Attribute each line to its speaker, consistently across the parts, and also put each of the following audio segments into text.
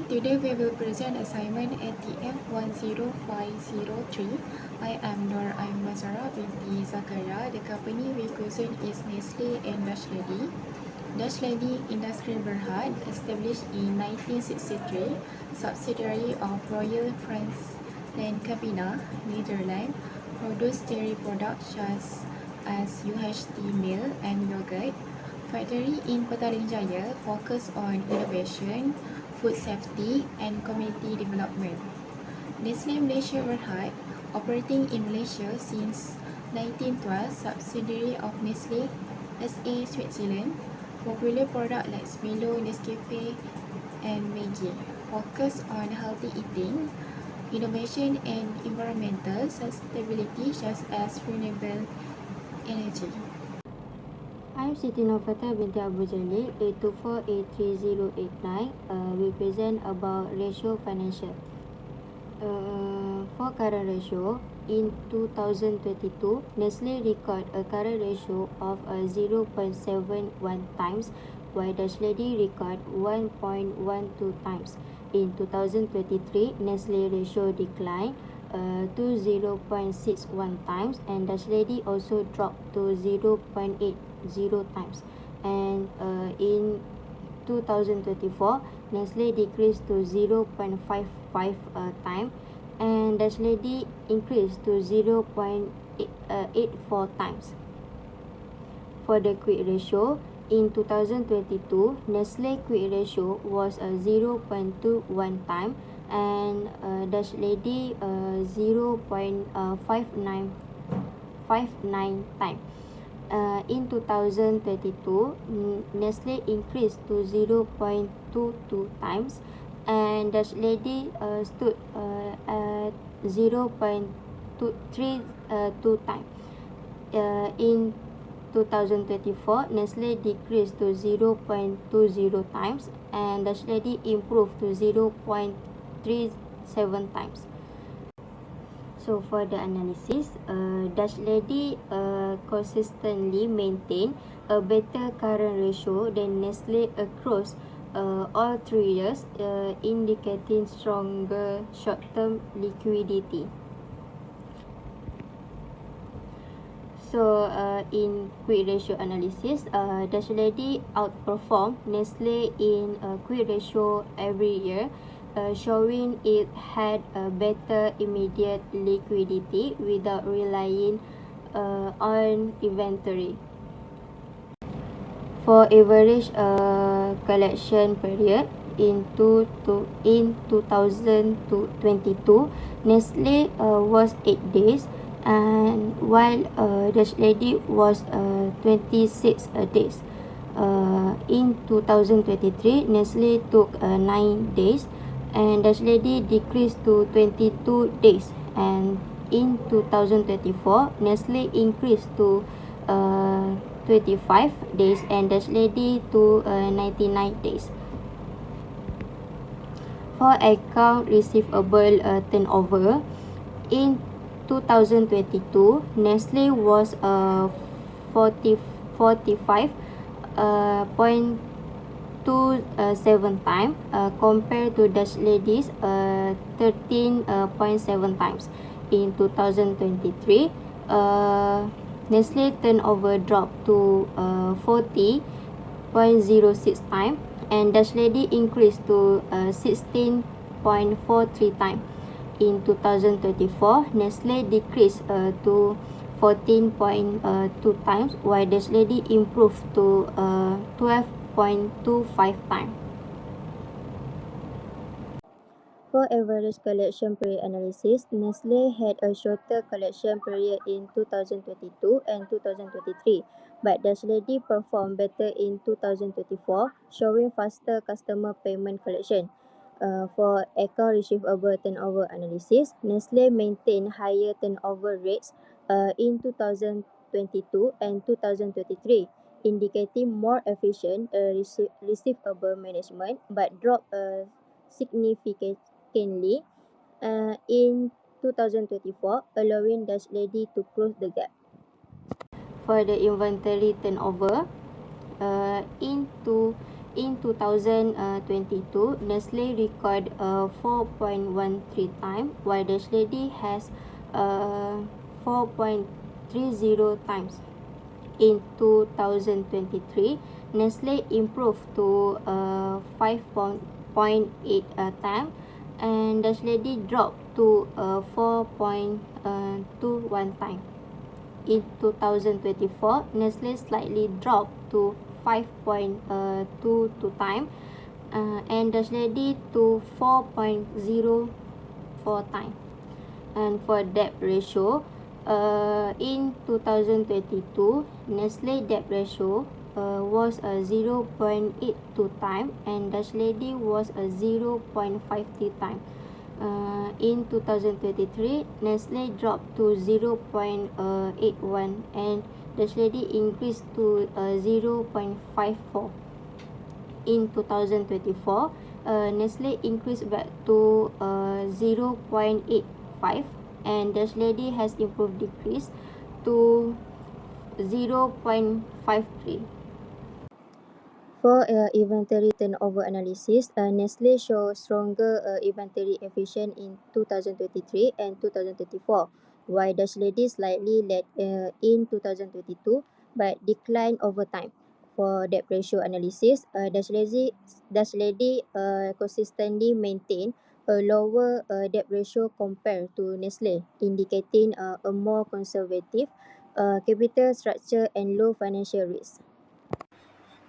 Speaker 1: Today we will present assignment ATF10503. I am Nor Mazara binti Zakaria. The company we present is Nestle and Dutch Lady. Dutch Lady Industrial Berhad, established in 1963, subsidiary of Royal Friesland Campina, Netherlands, produce dairy products such as UHT milk and yogurt. Factory in Petaling Jaya focus on innovation, food safety, and community development. Nestle Malaysia Berhad, operating in Malaysia since 1912, subsidiary of Nestle SA Switzerland. Popular products like Milo, Nescafe, and Maggi. Focus on healthy eating, innovation, and environmental sustainability such as renewable energy.
Speaker 2: I'm Siti Nofata binti Abu Jalil, 824-83089. We present about ratio financial. For current ratio, in 2022, Nestle record a current ratio of 0.71 times, while Dutch Lady record 1.12 times. In 2023, Nestle ratio declined to 0.61 times, and Dutch Lady also dropped to 0.80 times. And in 2024, Nestle decreased to 0.55 times, and Dutch Lady increased to 0.84 times. For the quick ratio, in 2022, Nestle quick ratio was 0.21 times, and Dutch Lady 0.59 times. In 2022, Nestle increased to 0.22 times, and Dutch Lady stood at 0.32 times. In 2024, Nestle decreased to 0.20 times, and Dutch Lady improved to 0.37 times. So for the analysis, Dutch Lady consistently maintain a better current ratio than Nestle across all 3 years, indicating stronger short-term liquidity. So in quick ratio analysis, Dutch Lady outperformed Nestle in quick ratio every year, showing it had a better immediate liquidity without relying on inventory. For average collection period in 2022, Nestle was 8 days, and while Dutch Lady was 26 days. In 2023, Nestle took 9 days, and Dutch Lady decreased to 22 days. And in 2024, Nestle increased to 25 days, and Dutch Lady to 99 days. For account receivable turnover, in 2022, Nestle was 45.27 times compared to Dutch Lady's 13.7 times. In 2023, Nestle turnover dropped to 40.06 times, and Dutch Lady increased to 16.43 times. In 2024, Nestle decreased to 14.2 times, while Dutch Lady improved to 12.25 times. For average collection period analysis, Nestle had a shorter collection period in 2022 and 2023, but Dutch Lady performed better in 2024, showing faster customer payment collection. For account receivable turnover analysis, Nestle maintained higher turnover rates in 2022 and 2023, indicating more efficient receivable management, but dropped significantly in 2024, allowing Dutch Lady to close the gap. For the inventory turnover, in In 2022, Nestle record 4.13 times, while Dutch Lady has 4.30 times. In 2023, Nestle improved to 5.8 time, and Dutch Lady dropped to 4.21 time. In 2024, Nestle slightly dropped to 5.22 time, and Dutch Lady to 4.04 time. And for debt ratio, in 2022, Nestle debt ratio was a 0.82 time, and Dutch Lady was a 0.53 time. In 2023, Nestle dropped to 0.81, and Dutch Lady increased to 0.54. In 2024, Nestle increased back to 0.85, and Dutch Lady has improved decrease to 0.53. For inventory turnover analysis, Nestle shows stronger inventory efficient in 2023 and 2024, while Dutch Lady slightly led in 2022 but declined over time. For debt ratio analysis, Dutch Lady consistently maintained a lower debt ratio compared to Nestle, indicating a more conservative capital structure and low financial risk.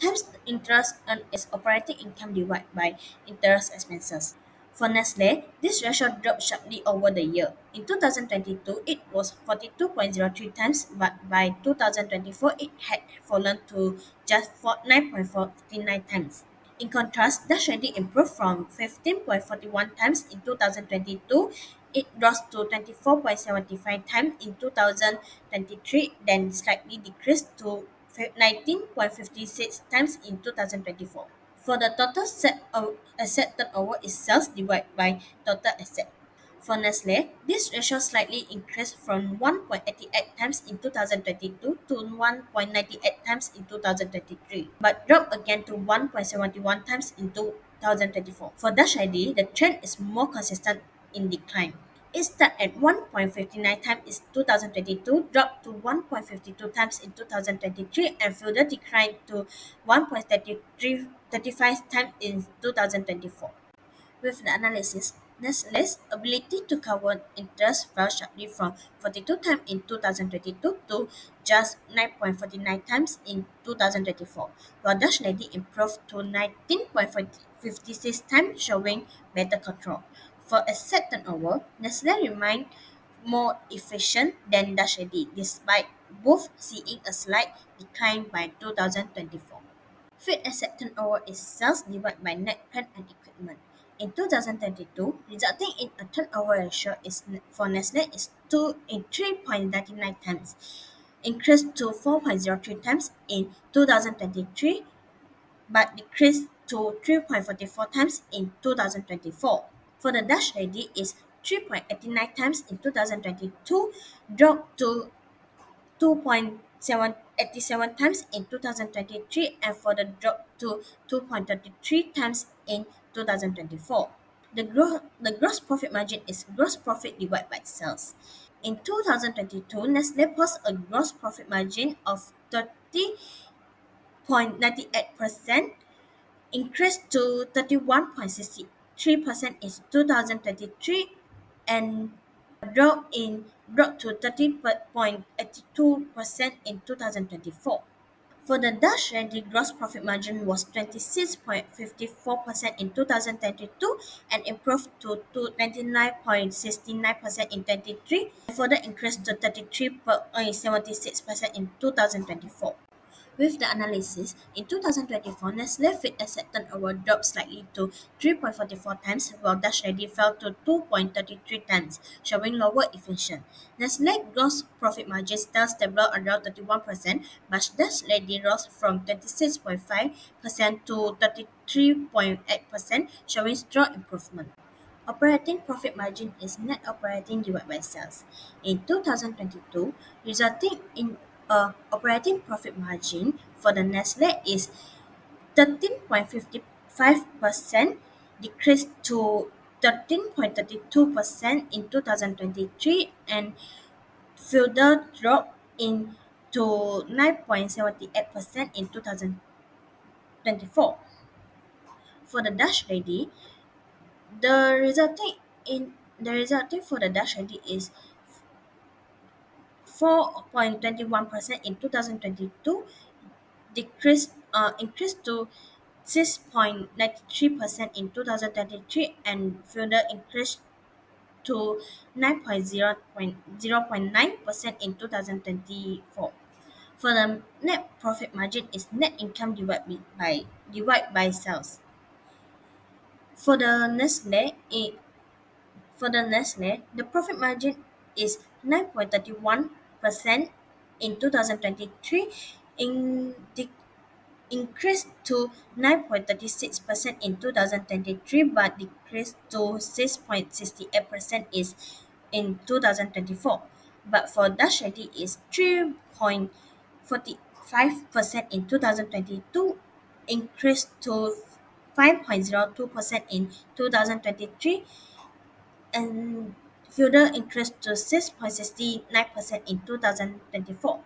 Speaker 3: Times interest earned is operating income divided by interest expenses. For Nestle, this ratio dropped sharply over the year. In 2022, it was 42.03 times, but by 2024, it had fallen to just 9.49 times. In contrast, the trading improved from 15.41 times in 2022. It rose to 24.75 times in 2023, then slightly decreased to 19.56 times in 2024. For the total asset turnover is sales divided by total asset. For Nestle, this ratio slightly increased from 1.88 times in 2022 to 1.98 times in 2023, but dropped again to 1.71 times in 2024. For Dash ID, the trend is more consistent in decline. It started at 1.59 times in 2022, dropped to 1.52 times in 2023, and further declined to 1.35 times in 2024. With the analysis, Nestle's ability to cover interest fell sharply from 42 times in 2022 to just 9.49 times in 2024, while Dutch Lady improved to 19.56 times, showing better control. For asset turnover, Nestle remained more efficient than Dutch Lady, despite both seeing a slight decline by 2024. Fixed asset turnover is sales divided by net plant and equipment. In 2022, resulting in a turnover ratio for Nestle is 3.99 times, increased to 4.03 times in 2023, but decreased to 3.44 times in 2024. For the Dutch lady is 3.89 times in 2022, dropped to 2.87 times in 2023, and further dropped to 2.33 times in 2024. The gross profit margin is gross profit divided by sales. In 2022, Nestle posted a gross profit margin of 30.98%, increased to 31.63% in 2023, and dropped to 30.82% in 2024. For the Dutch rent, the gross profit margin was 26.54% in 2022 and improved to 29.69% in 2023, and further increased to 33.76% in 2024. With the analysis, in 2024, Nestle Fit Asset turnover dropped slightly to 3.44 times, while Dutch Lady fell to 2.33 times, showing lower efficiency. Nestle gross profit margin still stable around 31%, but Dutch Lady rose from 26.5% to 33.8%, showing strong improvement. Operating profit margin is net operating divided by sales. In 2022, resulting in a operating profit margin for the Nestle is 13.55% decreased to 13.32% in 2023 and further dropped into 9.78% in 2024. For the Dutch lady, the resulting for the Dutch lady is 4.21% in 2022, increased to 6.93% in 2023 and further increased to 9.0.9% in 2024. For the net profit margin is net income divided by sales. For the Nestle, the profit margin is 9.31% in 2023, in the increased to 9.36% in 2023 but decreased to 6.68% is in 2024. But for Dutch lady is 3.45% in 2022, increased to 5.02% in 2023 and further increased to 6.69% in 2024.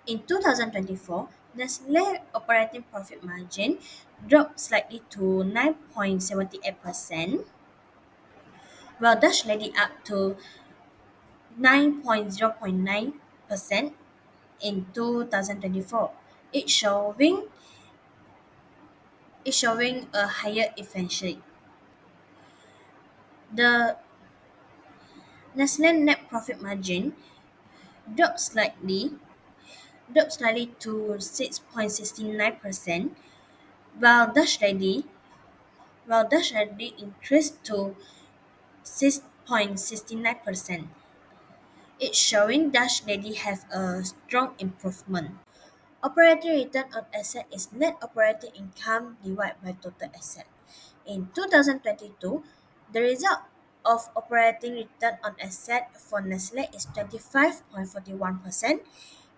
Speaker 3: In 2024, Nestle operating profit margin dropped slightly to 9.78%, while Dutch Lady up to 9.09% in 2024. It's showing a higher efficiency. The Nestle net profit margin dropped slightly to 6.69%, while Dutch Lady increased to 6.69%. It's showing Dutch Lady have a strong improvement. Operating return on asset is net operating income divided by total asset. In 2022, the result of operating return on asset for Nestle is 25.41%,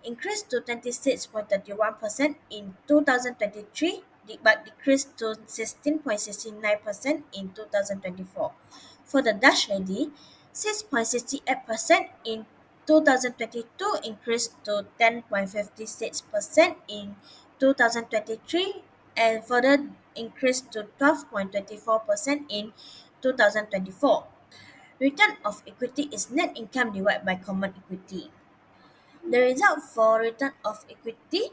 Speaker 3: increased to 26.31% in 2023, but decreased to 16.69% in 2024. For the Dutch lady, 6.68% in 2022 increased to 10.56% in 2023 and further increased to 12.24% in 2024. Return of equity is net income divided by common equity. The result for return of equity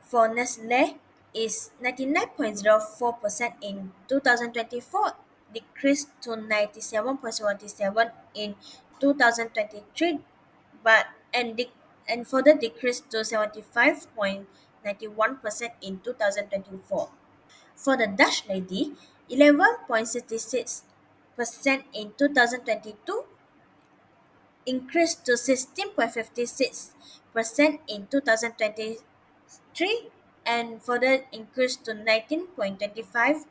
Speaker 3: for Nestle is 99.04% in 2024, decreased to 97.77 in 2023, but and further decreased to 75.91% in 2024. For the Dutch lady, 11.66% in 2022, increased to 16.56% in 2023 and further increased to 19.25%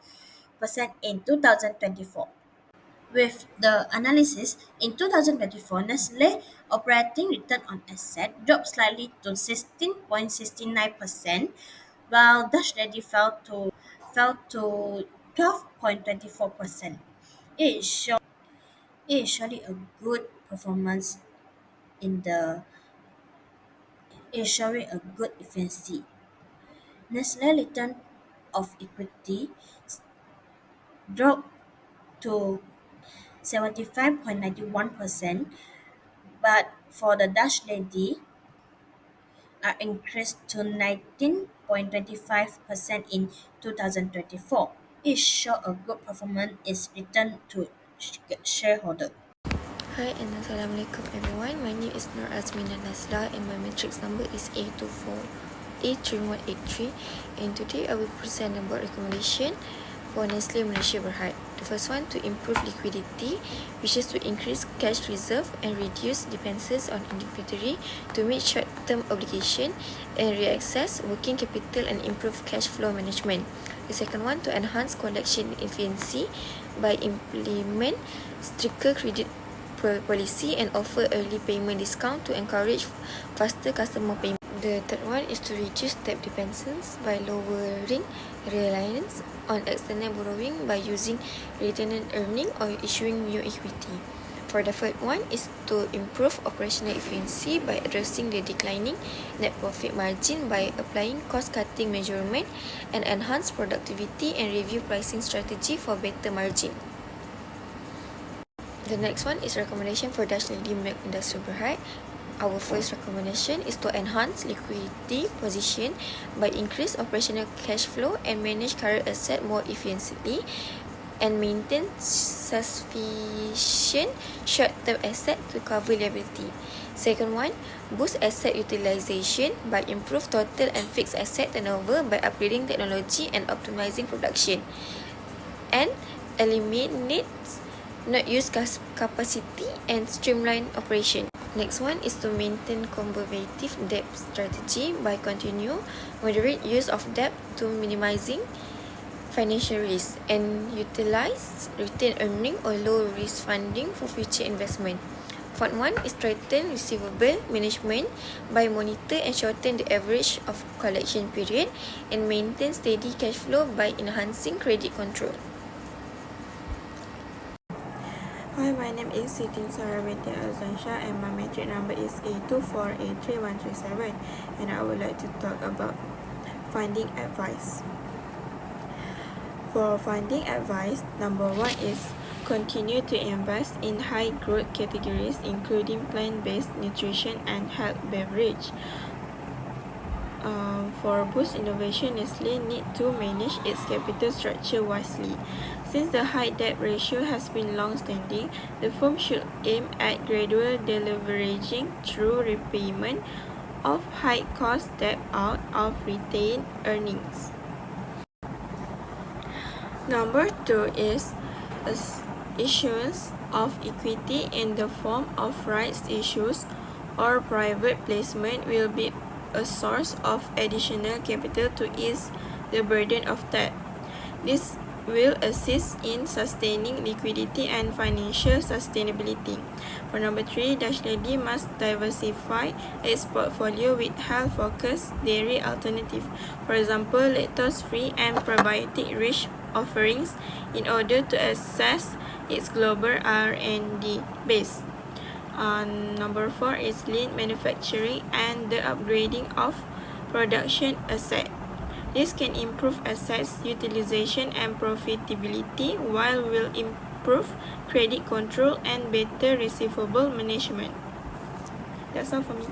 Speaker 3: in 2024. With the analysis, in 2024, Nestle operating return on asset dropped slightly to 16.69%, while Dutch Lady fell to 12.24%. It is show, it is surely a good performance in the is showing a good efficiency. Nestle return of equity dropped to 75.91%, but for the Dutch lady are increased to 19.25% in 2024. It show a good performance is returned to shareholder.
Speaker 4: Hi and Assalamualaikum everyone. My name is Nur Azmina Nasla and my matrix number is A3183, and today I will present about recommendation for Nestle Malaysia Berhad. The first one, to improve liquidity, which is to increase cash reserve and reduce dependencies on inventory to meet short-term obligation and reaccess working capital and improve cash flow management. The second one, to enhance collection efficiency by implement stricter credit policy and offer early payment discount to encourage faster customer payment. The third one is to reduce debt dependence by lowering reliance on external borrowing by using retained earning or issuing new equity. For the third one is to improve operational efficiency by addressing the declining net profit margin by applying cost-cutting measurement and enhance productivity and review pricing strategy for better margin. The next one is recommendation for Dutch Lady Milk Industry Berhad. Our first recommendation is to enhance liquidity position by increase operational cash flow and manage current asset more efficiently and maintain sufficient short-term asset to cover liability. Second one, boost asset utilization by improve total and fixed asset turnover by upgrading technology and optimizing production, and eliminates not used capacity and streamline operation. Next one is to maintain conservative debt strategy by continue moderate use of debt to minimizing financial risk and utilize retained earning or low risk funding for future investment. Fourth one is strengthen receivable management by monitor and shorten the average of collection period and maintain steady cash flow by enhancing credit control.
Speaker 5: Hi, my name is Siti Sarah binti Azansha and my metric number is A2483137, and I would like to talk about funding advice. For funding advice, number one is continue to invest in high growth categories including plant-based nutrition and health beverage. For boost innovation, Nestle need to manage its capital structure wisely. Since the high debt ratio has been long-standing, the firm should aim at gradual deleveraging through repayment of high-cost debt out of retained earnings. Number two is issuance of equity in the form of rights issues or private placement will be a source of additional capital to ease the burden of debt. This will assist in sustaining liquidity and financial sustainability. For number three, Dutch Lady must diversify its portfolio with health-focused dairy alternatives, for example, lactose-free and probiotic-rich offerings, in order to access its global R&D base. Number four is lean manufacturing and the upgrading of production assets. This can improve assets utilization and profitability while will improve credit control and better receivable management. That's all for me.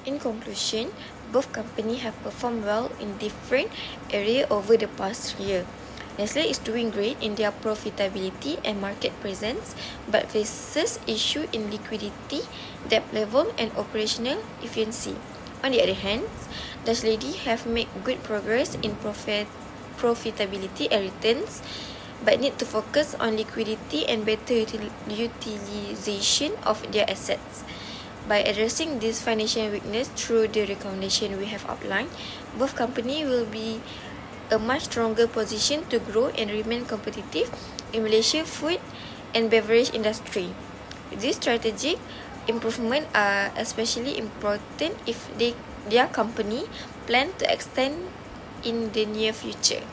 Speaker 4: In conclusion, both companies have performed well in different areas over the past year. Nestle is doing great in their profitability and market presence, but faces issues in liquidity, debt level, and operational efficiency. On the other hand, Dutch Lady have made good progress in profitability and returns, but need to focus on liquidity and better utilization of their assets. By addressing this financial weakness through the recommendation we have outlined, both companies will be a much stronger position to grow and remain competitive in Malaysia's food and beverage industry. These strategic improvements are especially important if their company plan to extend in the near future.